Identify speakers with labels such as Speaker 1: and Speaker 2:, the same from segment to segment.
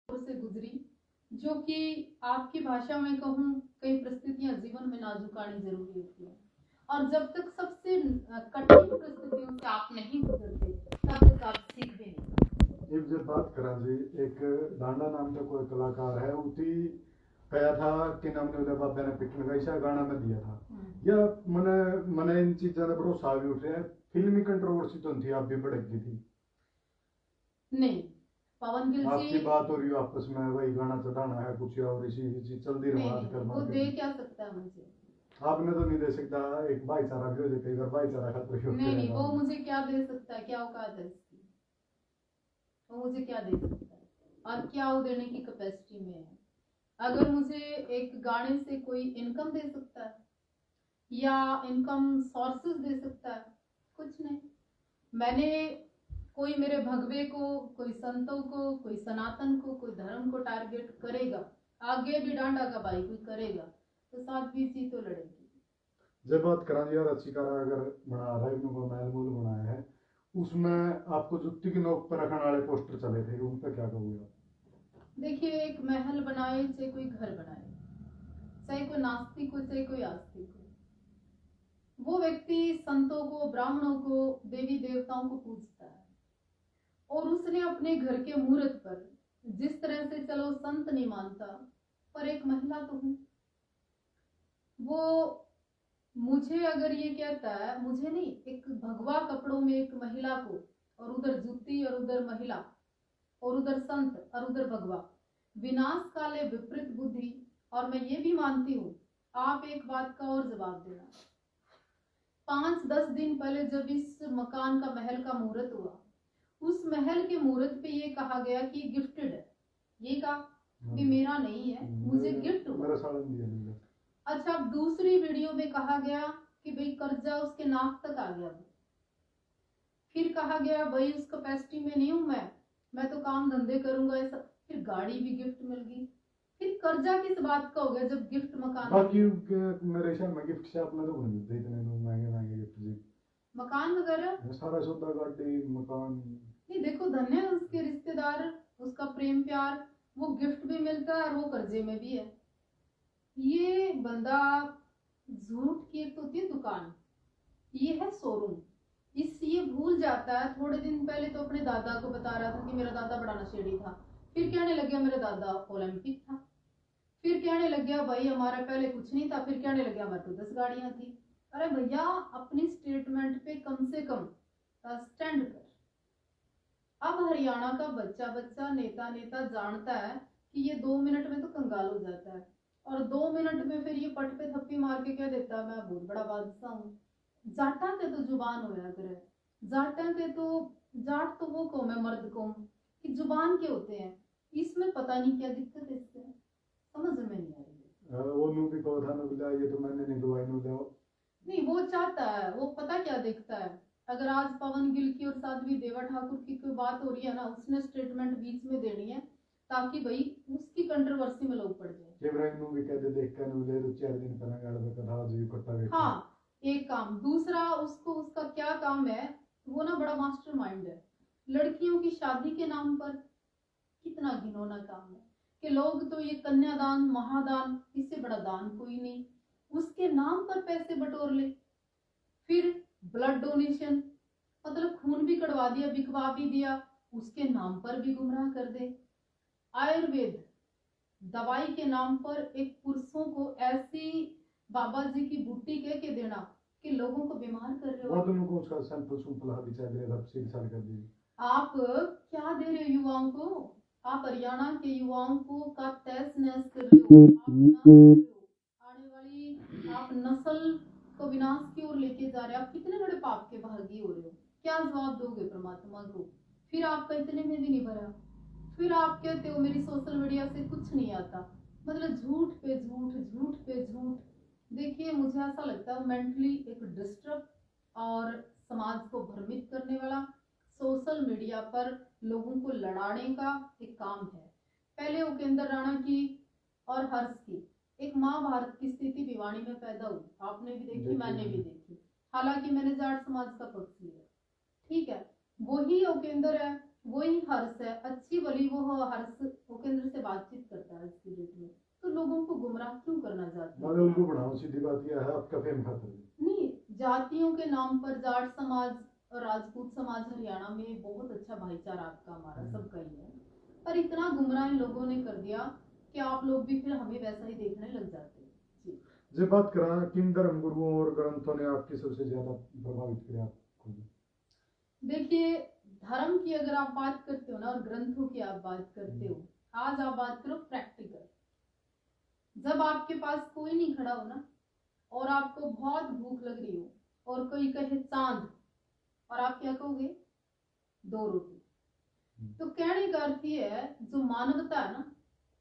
Speaker 1: से गुजरी, जो कि आपकी भाषा में कहूँ, कई परिस्थितियां जीवन में नाजुकानी जरूरी होती है, और जब तक सबसे कठिन परिस्थितियों से आप नहीं गुजरते तब तक आप सीख भी नहीं।
Speaker 2: एक जब बात करा जी, एक डांडा नाम का कोई कलाकार है, उठी कहा था कि हमने उधर बाबा ने पिटने का ऐसा गाना में दिया था, या मैंने मैंने इन चीजों का भरोसा भी उठ रहा है। फिल्मी कंट्रोवर्सी तो थी, आप भी भड़क गई थी।
Speaker 1: नहीं, पवन गिल
Speaker 2: आपकी
Speaker 1: जी
Speaker 2: बात हो रही है आपस में, वही गाना चढ़ाना है कुछ और इसी चलती रहो आजकल।
Speaker 1: वो दे क्या सकता है मुझे?
Speaker 2: आपने तो नहीं दे सकता, एक भाईचारा भी हो जाए, कई बार भाईचारा खत्म हो
Speaker 1: नहीं, वो मुझे क्या दे सकता है? क्या औकात है इसकी? वो मुझे क्या दे सकता है और क्या वो देने की कैपेसिटी में है? अगर मुझे एक गाने से कोई इनकम दे सकता है या इनकम सोर्सेस दे सकता है, कुछ नहीं। मैंने कोई मेरे भगवे को, कोई संतों को, कोई सनातन को, कोई धर्म को टारगेट करेगा, आगे भी डांडा का भाई कोई करेगा तो साथ भी सी तो लड़ेगी।
Speaker 2: जब बात करा यार अच्छी करा, अगर बना रहा है को महल मूल बनाया है, उसमें आपको जुत्ती की नोक पर रखने वाले पोस्टर चले थे, उन पर क्या कहोगे आप?
Speaker 1: देखिए, एक महल बनाए चाहे कोई घर बनाए, चाहे कोई नास्तिक हो चाहे कोई आस्तिक हो, वो व्यक्ति संतों को, ब्राह्मणों को, देवी देवताओं को पूजता है, और उसने अपने घर के मुहूर्त पर, जिस तरह से चलो संत नहीं मानता पर एक महिला तो हूं, वो मुझे अगर ये कहता है, मुझे नहीं, एक भगवा कपड़ों में एक महिला को, और उधर जूती और उधर महिला और उधर संत और उधर भगवा, विनाश काले विपरीत बुद्धि। और मैं ये भी मानती हूँ, आप एक बात का और जवाब देना, 5-10 दिन पहले जब इस मकान का, महल का मुहूर्त हुआ, उस महल के मुहूर्त पे ये कहा गया कि गिफ्टेड है, ये कहा कि मेरा नहीं है, मुझे गिफ्ट हुआ। अच्छा, अब दूसरी वीडियो में कहा गया कि भाई कर्जा उसके नाक तक आ गया, फिर कहा गया भाई उस कैपेसिटी में नहीं हूं मैं तो काम धंधे करूंगा ऐसा, फिर गाड़ी भी गिफ्ट मिल गई, फिर कर्जा किस बात का हो गया जब गिफ्ट मकान?
Speaker 2: बाकी मेरे ख्याल में गिफ्ट से अपना तो मिलते इतने महंगे महंगे गिफ्ट जी,
Speaker 1: मकान वगैरह
Speaker 2: सारा सौदा, गाड़ी, मकान।
Speaker 1: नहीं, देखो धन्य उसके रिश्तेदार, उसका प्रेम प्यार, वो गिफ्ट भी मिलता है और वो कर्जे में भी है। ये बंदा झूठ की एक तो होती है दुकान, ये है शोरूम, इस ये भूल जाता है। थोड़े दिन पहले तो अपने दादा को बता रहा था कि मेरा दादा बड़ा नशेड़ी था, फिर कहने लग गया मेरा दादा ओलंपिक था, फिर कहने लग गया भाई हमारा पहले कुछ नहीं था, फिर कहने लग गया हमारे तो 10 गाड़ियां थी। अरे भैया, अपनी स्टेटमेंट पे कम से कम स्टैंड कर। अब हरियाणा का बच्चा बच्चा, नेता नेता जानता है कि ये 2 मिनट में तो कंगाल हो जाता है, और 2 मिनट में फिर ये पट पे थप्पी मार के कह देता है मैं बहुत बड़ा बादशाह हूँ। जाटा के तो जुबान होया करे, जाटा के तो, जाट तो वो कौम है, मर्द कौम कि जुबान के होते हैं, इसमें पता नहीं क्या दिक्कत है, इससे समझ में नहीं आ रही।
Speaker 2: वो नू भी कहो था, नू ये तो मैंने नहीं दवाई नू दो।
Speaker 1: नहीं, वो चाहता है, वो पता क्या देखता है, अगर आज पवन गिल की और साध्वी देवा ठाकुर की कोई बात हो रही है ना, उसने स्टेटमेंट बीच में देनी है ताकि भाई उसकी कंट्रोवर्सी में लोग पड़ जाए।
Speaker 2: इब्राहिम नू भी कह दे, देख कर नू ले तो 4 दिन पहले गाड़ में कथा आज भी कट्टा बैठा।
Speaker 1: हाँ, एक काम। दूसरा, उसको उसका क्या काम है, वो ना बड़ा मास्टर माइंड है, लड़कियों की शादी के नाम पर कितना घिनौना काम है कि लोग तो ये कन्यादान, महादान, इससे बड़ा दान कोई नहीं, उसके नाम पर पैसे बटोर ले। फिर ब्लड डोनेशन, मतलब खून भी कढ़वा दिया, बिकवा भी दिया, उसके नाम पर भी गुमराह कर दे। आयुर्वेद दवाई के नाम पर एक पुरुषों को ऐसी बाबा जी की बूटी कह के देना कि लोगों को बीमार कर रहे हो।
Speaker 2: वो दोनों को उसका सैंपल सैंपल हाथी चल रहा था, सील साल कर दी। आप
Speaker 1: क्या दे रहे हो युवाओं को? आप हरियाणा के युवाओं को का तहस नहस कर रहे हो, आप विनाश कर रहे हो, आने वाली आप नस्ल को विनाश की ओर लेके जा रहे हो। आप कितने बड़े पाप के भागी हो रहे हो, क्या जवाब दोगे परमात्मा को? फिर आपका इतने में भी नहीं भरा, फिर आप कहते हो मेरी सोशल मीडिया से कुछ नहीं आता, मतलब झूठ पे झूठ, झूठ पे झूठ। देखिए, मुझे ऐसा लगता है मेंटली एक डिस्टर्ब और समाज को भ्रमित करने वाला सोशल मीडिया पर लोगों को लड़ाने का एक काम है। पहले उपेंद्र राणा की और हर्ष की एक महाभारत की स्थिति भिवानी में पैदा हुई, आपने भी देखी, मैंने भी देखी, हालांकि मैंने जाट समाज का पक्ष लिया, ठीक है। वही उपेंद्र है वही हर्ष है, अच्छी भली वो हर्ष वो केंद्र से बातचीत करता है आज की डेट में। तो लोगों को गुमराह क्यों करना चाहते
Speaker 2: मगर
Speaker 1: हैं?
Speaker 2: उनको बढ़ाओ, सीधी बात यह है आपका फेम खातर।
Speaker 1: नहीं, जातियों के नाम पर जाट समाज और राजपूत समाज हरियाणा में बहुत अच्छा भाईचारा आपका हमारा सबका ही है, पर इतना गुमराह इन लोगों ने कर दिया कि आप लोग भी फिर हमें वैसा ही देखने लग जाते हैं जी।
Speaker 2: जब बात करा किन धर्म गुरुओं और ग्रंथों ने आपकी सबसे ज्यादा प्रभावित किया आपको?
Speaker 1: देखिए, धर्म की अगर आप बात करते हो ना और ग्रंथों की आप बात करते हो, आज आप बात करो प्रैक्टिकल। जब आपके पास कोई नहीं खड़ा हो ना और आपको बहुत भूख लग रही हो और कोई कहे चांद, और आप क्या कहोगे? 2 रोटी। तो कहने का अर्थ ये है, जो मानवता है ना,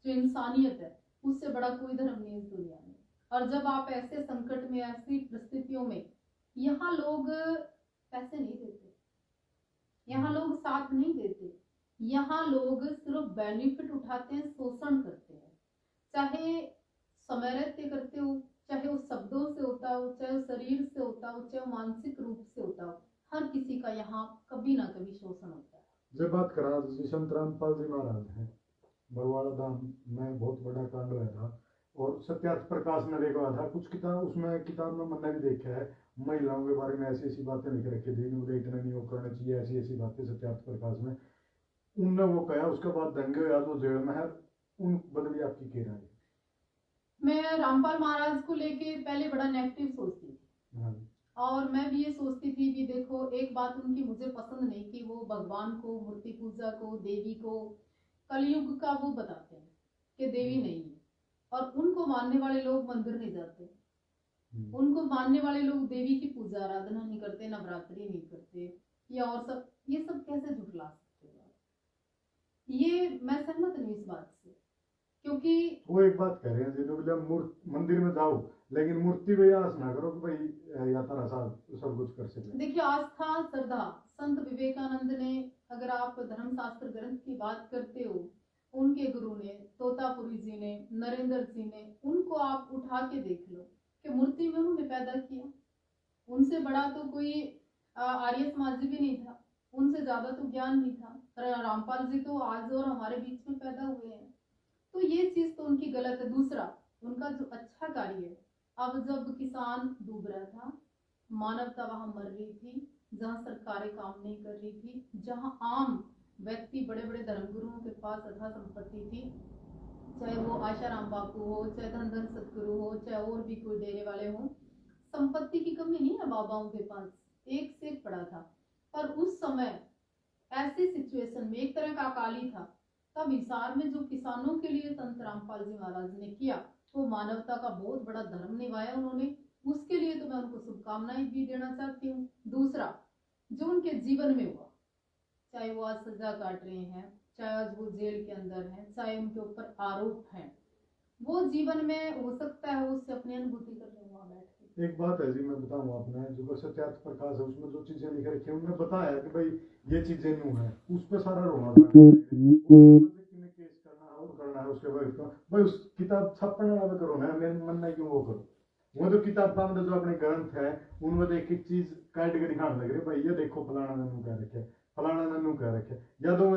Speaker 1: जो इंसानियत है, उससे बड़ा कोई धर्म नहीं इस दुनिया में। और जब आप ऐसे संकट में, ऐसी परिस्थितियों में, यहाँ लोग पैसे नहीं देते, यहाँ लोग साथ नहीं देते, यहाँ लोग सिर्फ बेनिफिट उठाते हैं, शोषण करते हैं। चाहे समैरत्य करते हो, चाहे वो शब्दों से होता हो, चाहे वो शरीर से होता हो, चाहे वो मानसिक रूप से होता हो, हर किसी का यहाँ कभी ना कभी शोषण होता है।
Speaker 2: जब बात करा संत रामपाल जी महाराज है, बरवाड़ा धाम में बहुत बड़ा कांड हुआ था और सत्यार्थ प्रकाश में देखा था कुछ किताब, उसमें किताब में मैंने भी देखा है महिलाओं के बारे में ऐसी ऐसी बातें लिख रखी थी, उन्हें इतना नहीं वो करना चाहिए, ऐसी ऐसी बातें सत्यार्थ प्रकाश में उनने वो कहा। उसके बाद दंगे हुआ तो जेल में है, उन बदली आपकी क्या राय है?
Speaker 1: मैं रामपाल महाराज को लेके पहले बड़ा नेगेटिव सोचती थी।
Speaker 2: हाँ।
Speaker 1: और मैं भी ये सोचती थी कि देखो, एक बात उनकी मुझे पसंद नहीं कि वो भगवान को, मूर्ति पूजा को, देवी को, कलयुग का वो बताते हैं कि देवी नहीं है, और उनको मानने वाले लोग मंदिर नहीं जाते, उनको मानने वाले लोग देवी की पूजा आराधना नहीं करते, नवरात्रि नहीं करते, या और सब, ये सब कैसे झुठला सकते हो? ये मैं सहमत नहीं इस बात से, क्योंकि
Speaker 2: वो एक बात कह रहे हैं जो बोले मंदिर में जाओ लेकिन मूर्ति पे यास ना करो कि भाई या तारा साहब सब कुछ कर सके।
Speaker 1: देखिए, आस्था, श्रद्धा, संत विवेकानंद ने, अगर आप धर्मशास्त्र ग्रंथ की बात करते हो, उनके गुरु ने, तोतापुरी जी ने, नरेंद्र जी ने, उनको आप उठा के देख लो कि मूर्ति में उन्होंने पैदा किया। उनसे बड़ा तो कोई आर्य समाजी भी नहीं था, उनसे ज्यादा तो ज्ञान नहीं था। रामपाल जी तो आज और हमारे बीच में पैदा हुए हैं, तो ये चीज तो उनकी गलत है। दूसरा, उनका जो अच्छा कार्य है, अब जब किसान डूब रहा था, मानवता वहां मर रही थी, जहां सरकारें काम नहीं कर रही थी, जहां आम व्यक्ति, बड़े बड़े धर्मगुरुओं के पास अथा संपत्ति थी, चाहे वो आशाराम बापू हो, चाहे धन धन सतगुरु हो, चाहे और भी कोई डेरे वाले हो, संपत्ति की कमी नहीं है बाबाओं के पास, एक से एक पड़ा था। पर उस समय ऐसी सिचुएशन में एक तरह का अकाली था, तब हिसार में जो किसानों के लिए संत रामपाल जी महाराज ने किया, वो मानवता का बहुत बड़ा धर्म निभाया उन्होंने, उसके लिए तो मैं उनको शुभकामनाएं भी देना चाहती हूँ। दूसरा, जो उनके जीवन में हुआ, चाहे वो आज सजा काट रहे हैं, चाहे आज वो जेल के अंदर हैं, चाहे उनके ऊपर आरोप हैं, वो जीवन में हो सकता है उससे अपनी अनुभूति कर रहे हो वहां बैठ के।
Speaker 2: एक बात है जी, मैं बताऊं आपने जो सत्यार्थ प्रकाश है उसमें जो चीजें लिख रखी है उन्होंने बताया कि भाई ये चीजें नू है, उस पर सारा रोना था केस करना है और करना है उसके बाद भाई उस किताब छापने वाला करो ना, मेरे मन में क्यों वो करो। वो जो किताब का जो अपने ग्रंथ है उनमें तो एक एक चीज काट के दिखाने लग रही, भाई ये देखो फलाना ने नू कह रखे, फलाना ने नू कह रखे, या तो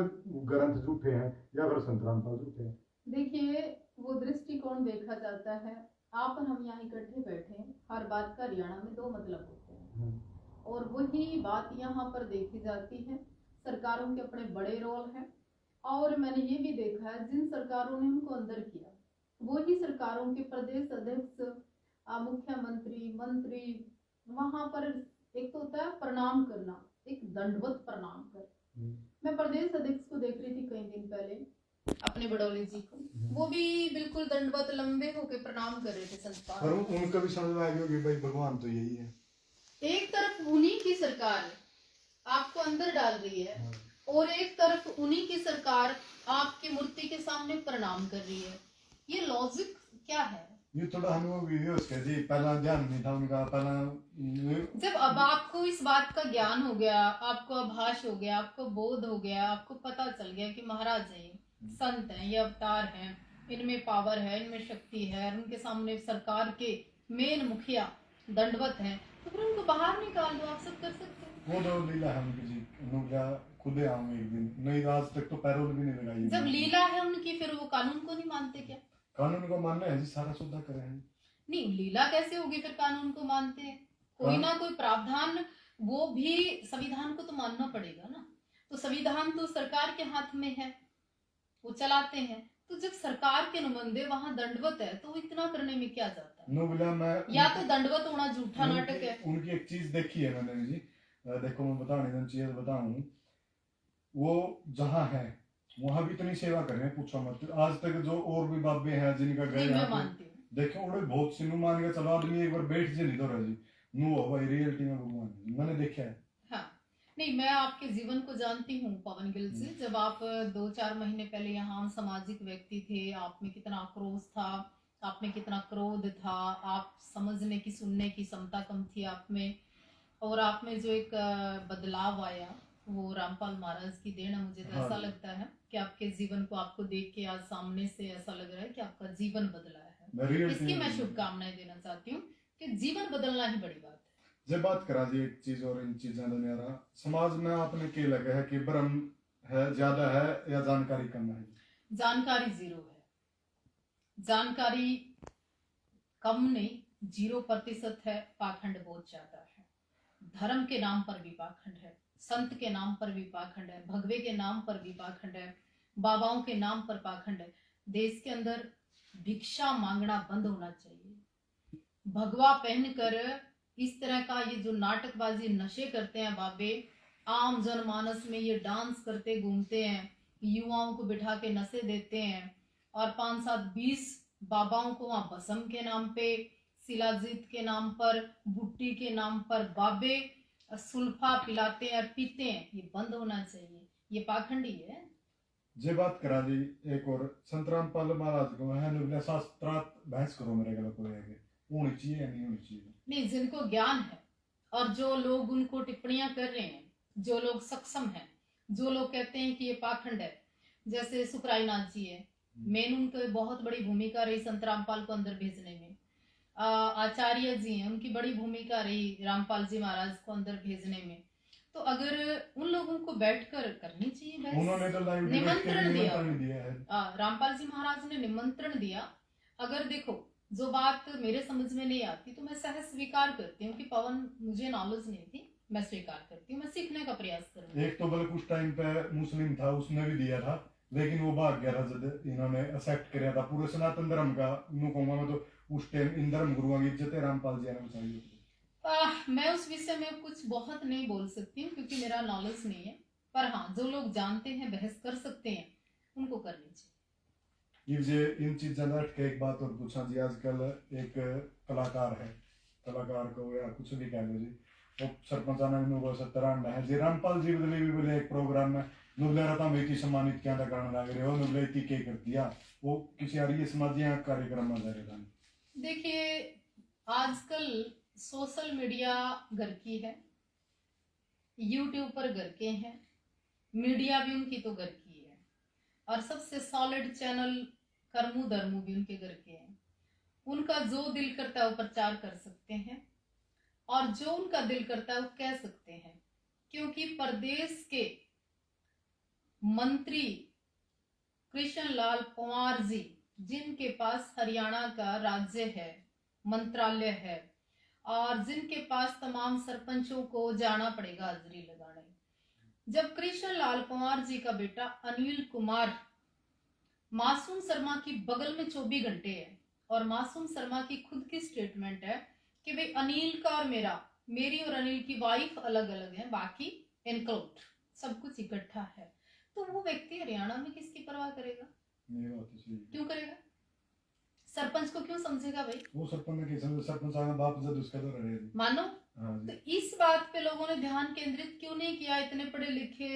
Speaker 2: ग्रंथ झूठे हैं या फिर संत रामपाल झूठे हैं।
Speaker 1: देखिए, वो दृष्टिकोण देखा जाता है, आप और हम यहाँ इकट्ठे बैठे हैं, हर बात का हरियाणा में 2 मतलब होते हैं, और वही बात यहाँ पर देखी जाती है। सरकारों के अपने बड़े रोल हैं, और मैंने ये भी देखा है जिन सरकारों ने उनको अंदर किया, वही सरकारों के प्रदेश अध्यक्ष, मुख्यमंत्री, मंत्री, वहां पर एक तो होता है प्रणाम करना, एक दंडवत प्रणाम कर। मैं प्रदेश अध्यक्ष को देख रही थी कई दिन पहले, अपने बड़ौली जी को, वो भी बिल्कुल दंडवत लंबे होके प्रणाम कर रहे थे संत।
Speaker 2: और उनका भी समझ में आ गया कि भाई भगवान तो यही है।
Speaker 1: एक तरफ उन्हीं की सरकार आपको अंदर डाल रही है, और एक तरफ उन्हीं की सरकार आपकी मूर्ति के सामने प्रणाम कर रही है, ये लॉजिक क्या है?
Speaker 2: ये थोड़ा अनुभव वीडियो उसका जी, पहला ध्यान नहीं था उनका, पहला
Speaker 1: जब अब आपको इस बात का ज्ञान हो गया, आपको आभास हो गया, आपको बोध हो गया, आपको पता चल गया कि महाराज है, संत हैं, ये अवतार हैं, इनमें पावर है, इनमें शक्ति है, उनके सामने सरकार के मेन मुखिया दंडवत हैं, तो फिर उनको बाहर निकाल दो, आप सब कर सकते हैं।
Speaker 2: वो तो लीला है उनकी जी, उनका खुद आऊंगा एक दिन, नहीं आज तक तो पैरोल भी नहीं लगाई।
Speaker 1: जब लीला है उनकी, फिर वो कानून को नहीं मानते क्या?
Speaker 2: कानून को मानना है जी, सारा सुधा करे हैं।
Speaker 1: नहीं, लीला कैसे होगी फिर कानून को मानते हैं? कोई ना कोई प्रावधान, वो भी संविधान को तो मानना पड़ेगा ना। तो संविधान तो सरकार के हाथ में है, वो चलाते हैं। तो जब सरकार के नुमाइंदे वहां दंडवत है तो इतना करने में क्या जाता है?
Speaker 2: नो बोला मैं
Speaker 1: या तो दंडवत होना झूठा नाटक है।
Speaker 2: उनकी एक चीज देखी है मैंने जी, देखो मैं बताऊं चीज बताऊं, वो जहाँ है वहां भी इतनी सेवा कर रहे हैं, पूछो मत। आज तक जो और भी बाबे हैं जिनका गए
Speaker 1: मैं मानती हूँ,
Speaker 2: देखो उन्हें बहुत सिनु मान के चलो, आदमी एक बार बैठ से नहीं तो रह जी नो हो भाई, रियलिटी में भगवान है, मैंने देखा है।
Speaker 1: हाँ, नहीं, मैं आपके जीवन को जानती हूँ पवन गिल से। जब आप 2-4 महीने पहले यहाँ सामाजिक व्यक्ति थे, आप में कितना आक्रोश था, आप में कितना क्रोध था, आप समझने की सुनने की क्षमता कम थी आप में, और आप में जो एक बदलाव आया वो रामपाल महाराज की देन है। मुझे तो ऐसा लगता है कि आपके जीवन को आपको देख के आज सामने से ऐसा लग रहा है कि आपका जीवन बदला है। इसकी मैं शुभकामनाएं देना चाहती हूँ कि जीवन बदलना ही बड़ी बात है।
Speaker 2: जब बात करा जी एक चीज और इन चीजों का समाज में आपने क्या लगा है कि भ्रम है ज्यादा है या जानकारी कम है?
Speaker 1: जानकारी 0 है, जानकारी कम नहीं, 0% है। पाखंड बहुत ज्यादा है। धर्म के नाम पर भी पाखंड है, संत के नाम पर भी पाखंड है, भगवे के नाम पर भी पाखंड है, बाबाओं के नाम पर पाखंड है। देश के अंदर भिक्षा मांगना बंद होना चाहिए। भगवा पहनकर इस तरह का ये जो नाटकबाजी नशे करते हैं बाबे, आम जनमानस में ये डांस करते घूमते हैं, युवाओं को बिठा के नशे देते हैं, और 5-7-20 बाबाओं को वहां भस्म के नाम पे, शिलाजीत के नाम पर, बुट्टी के नाम पर बाबे सुल्फा पिलाते हैं और पीते हैं। ये बंद होना चाहिए, ये पाखंडी है।
Speaker 2: जे बात करा जी एक और संत रामपाल महाराज को है शास्त्रार्थ बहस करो मेरे गला को लेके, होनी चाहिए या नहीं होनी चाहिए?
Speaker 1: नहीं, जिनको ज्ञान है और जो लोग उनको टिप्पणियां कर रहे हैं, जो लोग सक्षम हैं, जो लोग कहते हैं कि ये पाखंड है, जैसे सुखरायनाथ जी है, मेन उनकी बहुत बड़ी भूमिका रही संत रामपाल को अंदर भेजने में। आचार्य जी हैं, उनकी बड़ी भूमिका रही रामपाल जी महाराज को अंदर भेजने में। तो अगर उन लोगों को बैठकर करनी चाहिए बहस,
Speaker 2: उन्होंने तो
Speaker 1: निमंत्रण दिया है, रामपाल जी महाराज ने निमंत्रण दिया। अगर देखो जो बात मेरे समझ में नहीं आती तो मैं सहज स्वीकार करती हूँ कि पवन मुझे नॉलेज नहीं थी, मैं स्वीकार करती हूँ, मैं सीखने का प्रयास करूंगी।
Speaker 2: एक तो बल्कि उस टाइम पे मुस्लिम था, उसने भी दिया था, लेकिन वो भाग गया था जब इन्होंने एक्सेप्ट किया था पूरे सनातन धर्म का। कहूंगा मैं तो उस टाइम इन धर्म गुरुओं की इज्जत रामपाल जी ने बचाई।
Speaker 1: मैं उस विषय में कुछ बहुत नहीं बोल सकती हूँ क्योंकि मेरा नॉलेज नहीं है, पर हाँ जो लोग जानते हैं, बहस कर सकते हैं, उनको करनी चाहिए।
Speaker 2: ये इन चीजों का एक बात और पूछा जी, आजकल एक कलाकार है, कलाकार को या कुछ भी कह लो जी, वो सरपंच आना 70 है जी, रामपाल जी बदले भी बोले एक प्रोग्राम में नुबले रता में सम्मानित क्या था कारण लग रहे हो, नुबले के कर दिया वो किसी आर्य समाजी कार्यक्रम में जा रहे था।
Speaker 1: देखिए आजकल सोशल मीडिया घर की है, यूट्यूब पर घर के हैं, मीडिया भी उनकी तो घर की है, और सबसे सॉलिड चैनल कर्मू धर्मू भी उनके घर के हैं। उनका जो दिल करता है वो प्रचार कर सकते हैं और जो उनका दिल करता है वो कह सकते हैं, क्योंकि प्रदेश के मंत्री कृष्ण लाल पंवार जी, जिनके पास हरियाणा का राज्य है, मंत्रालय है, और जिनके पास तमाम सरपंचों को जाना पड़ेगा हाजिरी लगाने, जब कृष्ण लाल पंवार जी का बेटा अनिल कुमार मासूम शर्मा की बगल में 24 घंटे है, और मासूम शर्मा की खुद की स्टेटमेंट है कि भाई अनिल का और मेरी और अनिल की वाइफ अलग अलग है, बाकी इनक्लूड सब कुछ इकट्ठा है, तो वो व्यक्ति हरियाणा में किसकी परवाह करेगा? क्यों करेगा? सरपंच को क्यों समझेगा भाई?
Speaker 2: वो सरपंच आना बाप जब उसका तो रहे
Speaker 1: मानो। तो इस बात पे लोगों ने ध्यान केंद्रित क्यों नहीं किया? इतने पढ़े लिखे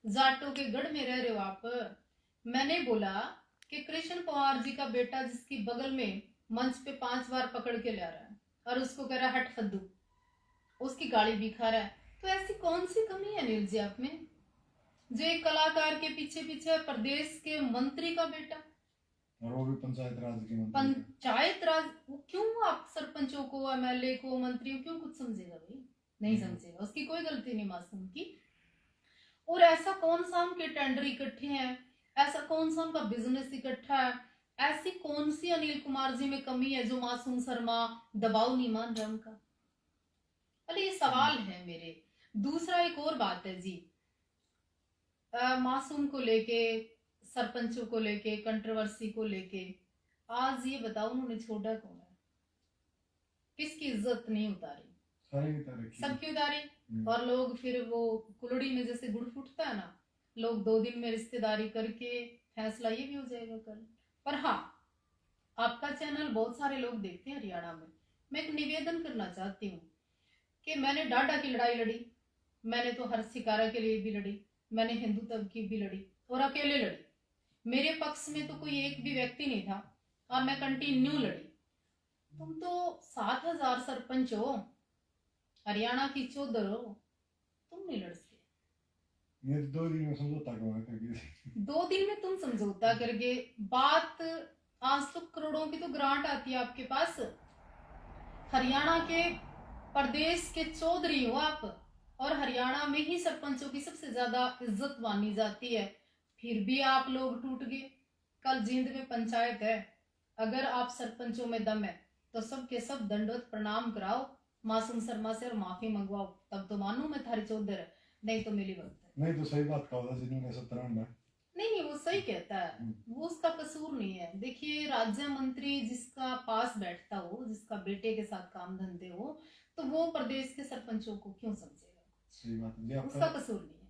Speaker 1: जाटों के गढ़ में रह रहे हो आप। मैंने बोला कि कृष्ण पंवार जी का बेटा जिसकी बगल में मंच पे 5 बार पकड़ के ले रहा है और उसको कह रहा है हट फद्दू, उसकी गाली भी खा रहा है, तो ऐसी कौन सी कमी है अनिल जी आप में, जो एक कलाकार के पीछे पीछे प्रदेश के मंत्री का बेटा,
Speaker 2: और वो भी पंचायत राज की मंत्री,
Speaker 1: पंचायत राज, वो क्यों आप सरपंचों को, एमएलए को, मंत्रियों क्यों कुछ समझेगा भाई? नहीं समझेगा, उसकी कोई गलती नहीं मासूम की। और ऐसा कौन सा उनके टेंडर इकट्ठे हैं, ऐसा कौन सा उनका बिजनेस इकट्ठा है, ऐसी कौन सी अनिल कुमार जी में कमी है जो मासूम शर्मा दबाव नहीं मान रहा उनका। अरे ये सवाल है मेरे। दूसरा एक और बात है जी, मासूम को लेके, सरपंचों को लेके, कंट्रोवर्सी को लेके, आज ये बताओ उन्होंने छोड़ा कौन है, किसकी इज्जत नहीं उतारी, सबकी उतारी। और लोग फिर वो कुलड़ी में जैसे गुड़ फूटता है ना, लोग 2 दिन में रिश्तेदारी करके फैसला ये भी हो जाएगा कल। पर हाँ, आपका चैनल बहुत सारे लोग देखते हैं हरियाणा में। मैं एक निवेदन करना चाहती हूँ कि मैंने डाडा की लड़ाई लड़ी, मैंने तो हर शिकारा के लिए भी लड़ी, मैंने हिंदू तब की भी लड़ी और अकेले लड़ी। मेरे पक्ष में तो कोई एक भी व्यक्ति नहीं था और मैं कंटिन्यू लड़ी। तुम तो 7,000 सरपंच हो, हरियाणा की चौधर हो, तुम नहीं लड़ सकते।
Speaker 2: ये 2 दिन में समझौता करके
Speaker 1: 2 दिन में तुम समझौता करके बात, आज तो करोड़ों की तो ग्रांट आती है आपके पास। हरियाणा के प्रदेश के चौधरी हो आप, और हरियाणा में ही सरपंचों की सबसे ज्यादा इज्जत मानी जाती है, फिर भी आप लोग टूट गए। कल जींद में पंचायत है, अगर आप सरपंचों में दम है तो सबके सब दंडवत प्रणाम कराओ मासूम शर्मा से और माफी मंगवाओ, तब तो मानू मैं थारी चौधर है, नहीं तो मेरी वक्त है।
Speaker 2: नहीं तो सही बात कहा जिन्होंने 17
Speaker 1: नहीं, वो सही कहता है, वो उसका कसूर नहीं है। देखिए, राज्य मंत्री जिसका पास बैठता हो, जिसका बेटे के साथ काम धंधे हो, तो वो प्रदेश के सरपंचों को क्यों समझेगा,
Speaker 2: सही बात है
Speaker 1: उसका कसूर नहीं है।